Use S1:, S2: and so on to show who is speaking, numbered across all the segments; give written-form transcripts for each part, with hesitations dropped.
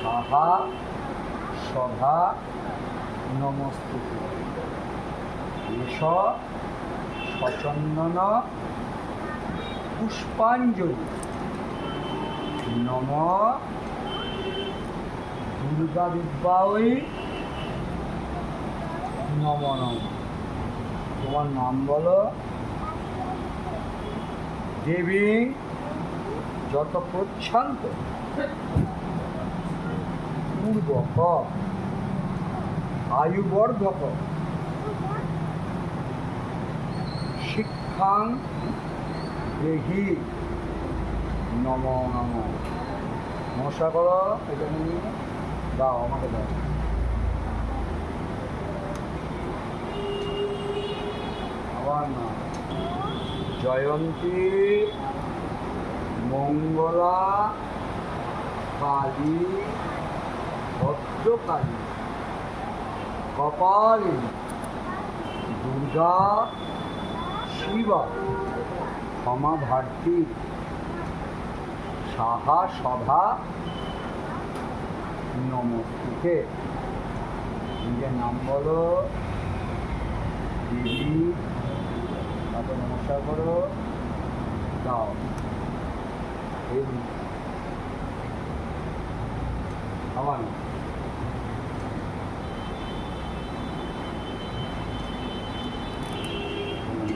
S1: সাহা সভা নমস্তুতে এষ সচন্দন পুষ্পাঞ্জলি নম দুর্গা বিদ্যায় নম নম। তোমার নাম বলো। দেবী যত প্রচ্ছান্ত পূর্বক আয়ুবর্ধক শিক্ষাং দেহি নম নম। নমস্কার করো। এটা নিয়ে দাও, আমাকে দাও। আবার না। জয়ন্তী মঙ্গলা কালী ভদ্রকালী কপালী দুর্গা শিবা ক্ষমা ভারতী সাহা সভা নমস্তুতে। নিজের নাম বলো। দেবী তাকে নমস্কার করো। দাও। দেবী আমার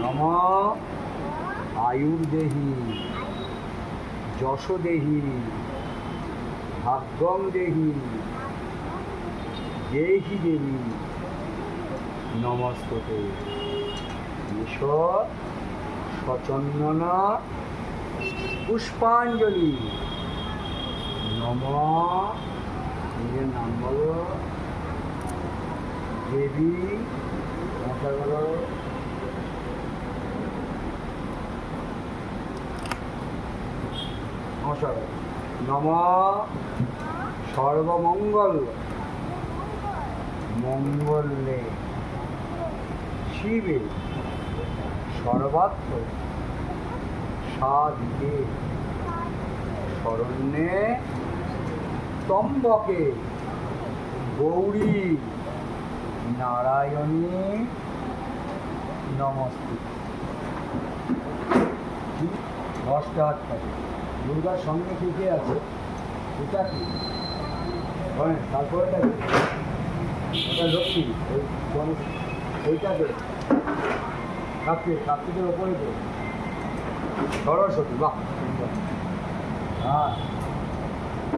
S1: নম আয়ুর্দেহি যশোদেহি ভাগ্যং দেহি দেহি দেবী নমস্তুতে এষ সচন্দন পুষ্পাঞ্জলি নম। নিজের নাম বলো। দেবী নমস্কার বলো। নমস্কার। নম সর্বমঙ্গল মঙ্গলে শিবে সর্বাত্ম সাধিকে শরণ্যে ত্র্যম্বকে গৌরী নারায়ণী নমস্তুতে। 10টা হাত থাকে। দুর্গার সঙ্গে কে আছে? এটা কি? তারপরে ওটা লক্ষ্মী। ওইটাকে কার্তিকের ওপরে তো সরস্বতী। বাহ, হ্যাঁ।